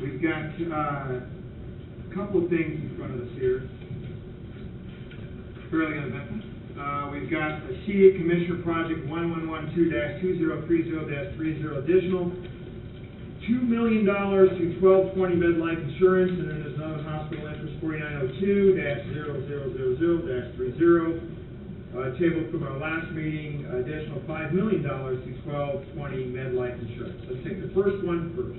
We've got a couple of things in front of us here. Fairly uneventful. We've got a CA Commissioner Project 1112-2030-30 additional, $2 million to 1220 MedLife Insurance, and then there's another hospital interest 4902-0000-30. Tabled from our last meeting, additional $5 million to 1220 MedLife Insurance. Let's take the first one first.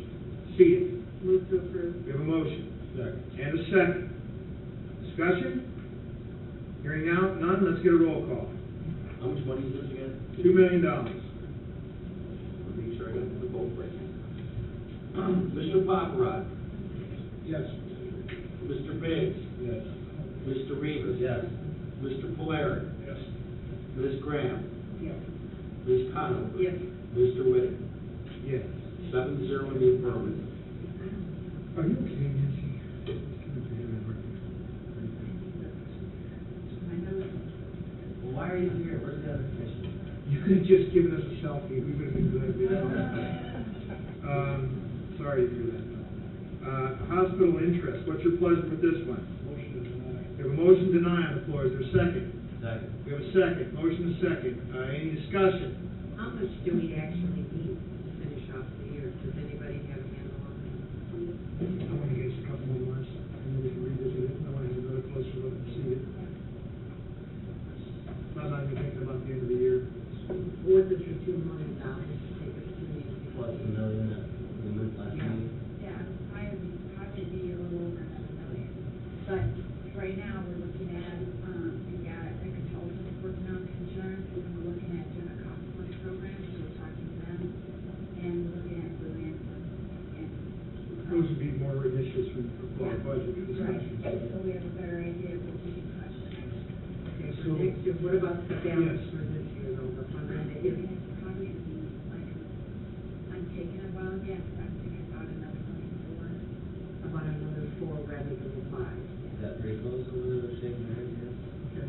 CA. Move to approve. We have a motion. Second. And a second. Discussion? Hearing now, none, let's get a roll call. How much money is this again? $2 million. I'll make sure I got the vote right. Mr. Paparad? Yes. Mr. Biggs? Yes. Mr. Rivas? Yes. Mr. Polari? Yes. Ms. Graham? Yes. Ms. Conover? Yes. Mr. Whitten? Yes. 7-0 in the affirmative. Are you okay, Nancy? Well, why are you here? Where's the other commissioner? You could have just given us a selfie, we would have been good. Sorry to hear that. Hospital interest, what's your pleasure with this one? Motion to deny. We have a motion to deny on the floor, is there a second? Second. We have a second, motion is second. Any discussion? How much do we actually need to finish off the year? Does anybody have a handle on that? I want to get a couple more months, and then we can revisit it, I want to have another closer look and see it. I'm not even thinking about the end of the year. Was it for $2 million to take us to the? Plus the million that we moved last Yeah. meeting. Yeah, probably be a little over $1 million. But right now, we're looking at, we got a consultant working on the insurance, and we're looking at doing a cost plus program, so we're talking to them, and looking at Blue Anthem. Those would be more initials from our budget Right, discussions. so we have a better idea of what we can touch next. Okay, So- for next year, what about the balance Yes. for this year, though, the I hundred? think it's probably, like, I'm taking a while yet, but I'm thinking about another $1 million. About another 4 rather than the 5. Is that pretty close over there, they're shaking their heads here? Okay.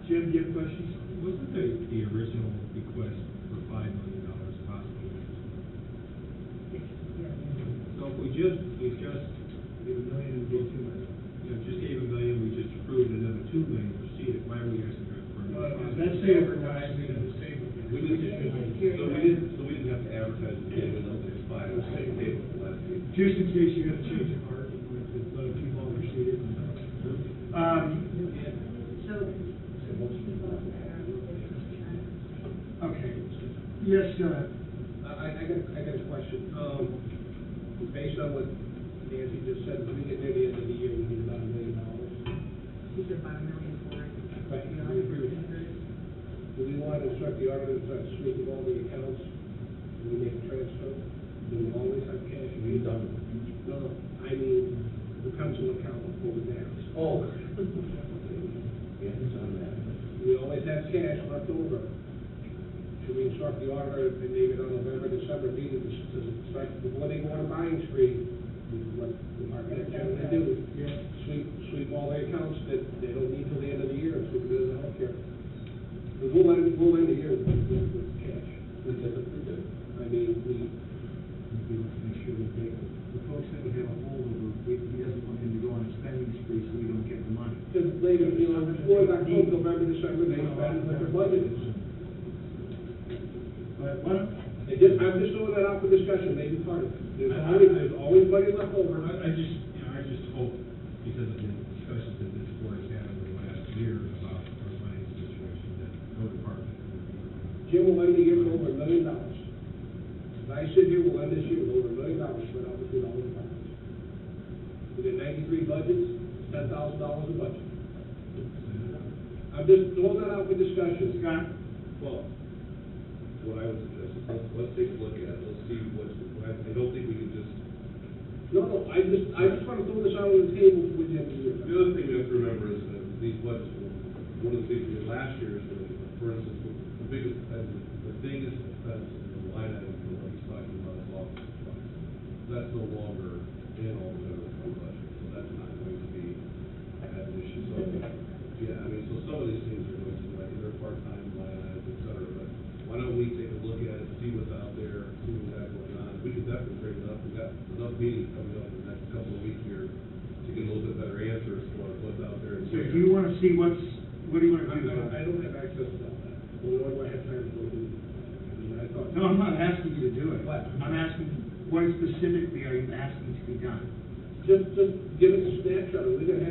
Jim, do you have questions? Wasn't the original request for $5 million possible? So if we just Give $1 million and give $2 million. just gave $1 million, we just approved another $2 million for seated, why are we asking for another $5 million? advertising. We didn't have to advertise the game, we know there's $5 million on the table for last week. Just in case you're gonna change your heart, let a few longer see it. So, Okay. Yes, I got a question. Based on what Nancy just said, when we get near the end of the year, we need about $1 million. you said about $1 million for it. Right, I agree with that. Do we want to instruct the auditor to sweep of all the accounts? Do we make a transfer? Do we always have cash? We've done. No, I mean, the pencil account over there. Oh. Yeah, it's on that. We always have cash left over. Should we instruct the auditor and maybe on November, December meeting to start, before they go on a buying spree, what the market generally do, sweep all their accounts that they don't need till the end of the year, and sweep it in the healthcare. Because we'll end the year with cash. We typically do. I mean, we want to make sure we take the folks that we have a hold over, he doesn't want them to go on a spending spree so we don't get the money. because later, before October, November, December, they spend what their budget is. But what? I'm just throwing that out for discussion, maybe part of it. There's always money left over. I just hope, because of the discussions that this board has had over the last year about our financial situation, that no department will be. Jim will end the year with over $1 million. As I sit here, we'll end this year with over $1 million spread out between all the departments. We did 93 budgets, $10,000 a budget. I'm just throwing that out for discussion. Scott? Well, what I would suggest is let's take a look at it, let's see I don't think we can just, No, I just want to throw this out on the table for the end of the year. the other thing we have to remember is that these budgets, one of the things we did last year is, for instance, the biggest expense in the line item for what he's talking about is office supplies. That's no longer in all the general fund budget, so that's not going to be an issue. So, yeah, I mean, so some of these things are going to be like either part-time line items, et cetera, but why don't we take a look at it, see what's out there, see what's got going on. We can definitely bring it up. We've got enough meetings coming up in the So do you wanna see what do you wanna do? I don't have access to all that. Well, nor do I have time to go do that. I mean, I thought. No, I'm not asking you to do it. What? I'm asking, what specifically are you asking to be done? Just give us a snapshot, we're gonna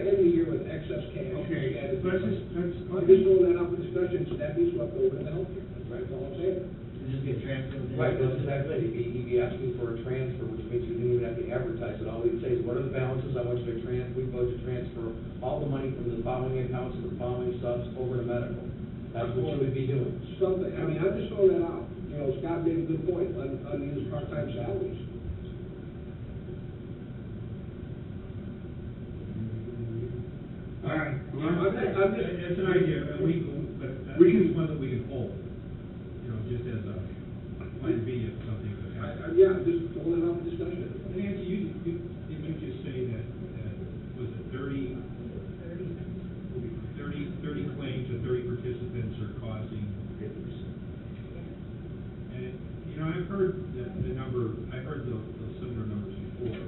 end the year with excess cash. Okay, Added- let's I'm just throwing that out for discussion, so that be swept over to the healthcare, that's all I'm saying. You just get transferred. Right, that's exactly it. He'd be asking for a transfer, which means we didn't even have to advertise it. All we'd say is, what are the balances? I want you to we budget transfer all the money from the following accounts to the following subs over to medical. That's what you would be doing. Something, I mean, I'm just throwing that out, you know, Scott made a good point, unused part-time salaries. All right. I'm just. It's an idea, but We can- it's one that we can hold, you know, just as a plan B if something would happen. Yeah, I'm just throwing that out for discussion. Nancy, did you just say that, was it 30 claims and 30 participants are causing 50%? And, you know, I've heard the number, I've heard the similar numbers before,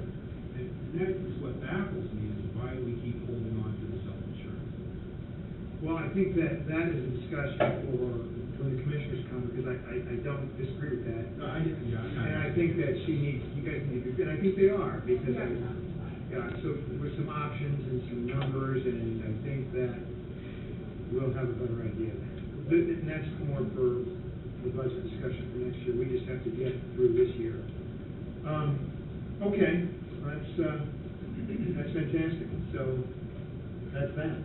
and that is what baffles me, is why we keep holding on to the self-insurance. Well, I think that is a discussion for when the commissioners come, because I don't disagree with that. No, I didn't, yeah. And I think that you guys need to, and I think they are, because so with some options and some numbers, and I think that we'll have a better idea. And that's more for the budget discussion for next year, we just have to get through this year. Okay, that's fantastic, so that's that.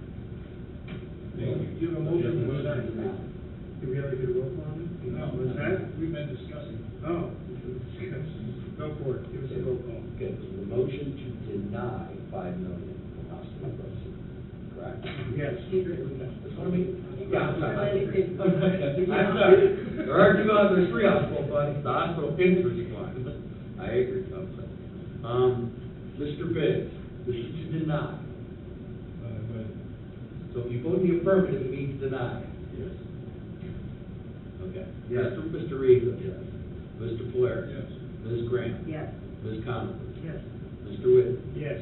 You have a motion to adjourn. Did we already get a roll call on it? No. Was that? We've been discussing. Oh, go for it, give us a roll call. Okay, so the motion to deny $5 million from hospital proceeds, correct? Yes. That's what I mean. Yeah, I'm sorry. Yeah. I'm sorry. There are there's 3 hospital funds, the hospital interest fund. I agree, I'm sorry. Mr. Biggs, this is to deny. But, So if you vote in the affirmative, it means deny. yes. Okay. Yes. Mr. Rivas. Yes. Mr. Blair. Yes. Ms. Graham. Yes. Ms. Conover. Yes. Mr. Whitten. Yes.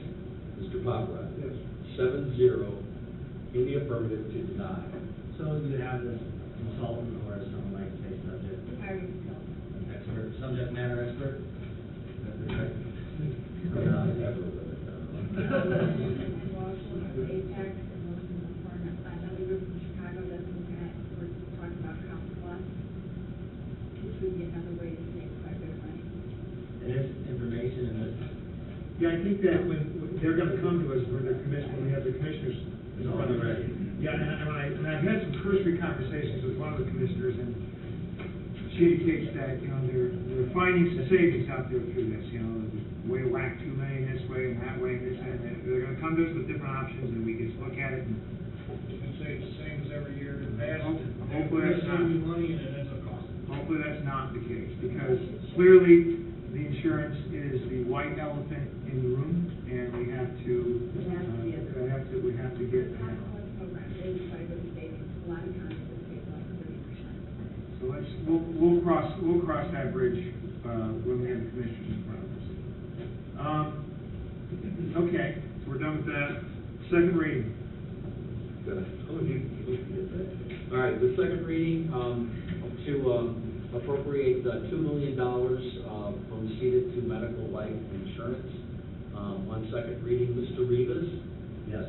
Mr. Paparad. Yes. 7-0 in the affirmative to deny. So you have this consultant or someone like say subject Hiring consultant. expert, subject matter expert? That's the right. Never would have done And we'll also have APEX and most of the foreign, another group from Chicago that's looking at, we're talking about Comp Plus, which would be another way to save quite a bit of money. And this information and this Yeah, I think that when they're gonna come to us for their commission, when we have the commissioners. is already ready. Yeah, and I've had some cursory conversations with one of the commissioners, and she indicates that, you know, they're finding some savings out there through this, you know, way to whack $2 million this way and that way and this, and they're gonna come to us with different options, and we just look at it and. You can say the same as every year in the past. Hopefully that's not. Saving money and it ends up costing. Hopefully that's not the case, because clearly the insurance is the white elephant in the room, and we have to, we have to get. Comp Plus program, they would try to save, a lot of times they save like 30%. So we'll cross that bridge, when we have the commissioners in front of us. Okay, so we're done with that. Second reading. All right, the second reading, to appropriate $2 million from seated to medical life insurance. On second reading, Mr. Rivas. Yes.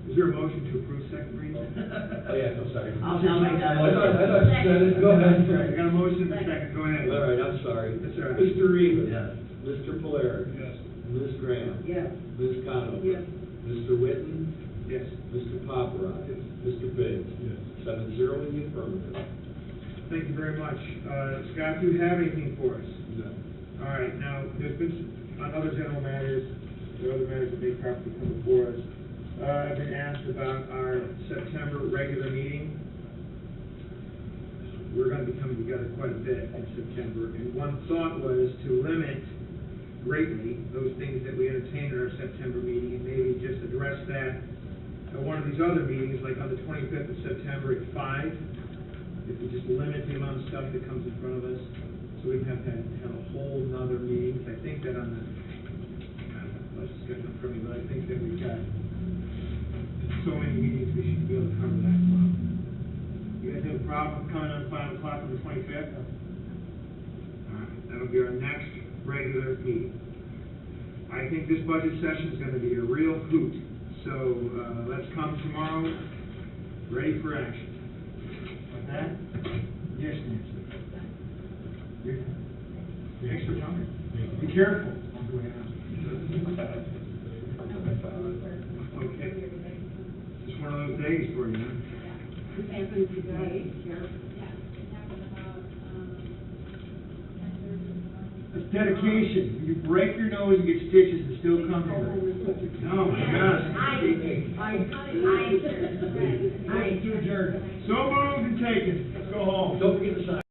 Is there a motion to approve second reading? Oh, yeah, I'm sorry. I'll make that. I thought you said it, go ahead. I got a motion and a second, go ahead. All right, I'm sorry. That's all right. Mr. Rivas. Yes. Mr. Blair. Yes. Ms. Graham. Yes. Ms. Conover. Yes. Mr. Whitten. Yes. Mr. Paparad. Mr. Biggs. Yes. 7-0 in the affirmative. Thank you very much. Scott, do you have anything for us? No. All right, now, there's been, on other general matters, there are other matters that may probably come before us. I've been asked about our September regular meeting. We're gonna be coming together quite a bit in September, and one thought was to limit greatly those things that we entertain at our September meeting, and maybe just address that at one of these other meetings, like on the 25th of September at 5. If we just limit the amount of stuff that comes in front of us, so we don't have to have a whole nother meeting. I think that on the, I don't have the budget schedule in front of me, but I think that we've got, so many meetings, we should be able to cover that tomorrow. You guys have a problem coming on 5 o'clock on the 25th? All right, that'll be our next regular meeting. I think this budget session is going to be a real hoot, so let's come tomorrow ready for action. With that? Yes, Nancy. Thanks for coming. Be careful. Okay. Just one of those days for you, huh? This happened today, Sheriff. It's dedication. You break your nose and get stitches and still come here. Oh, my gosh. So moved and taken. Let's go home. Don't forget to sign.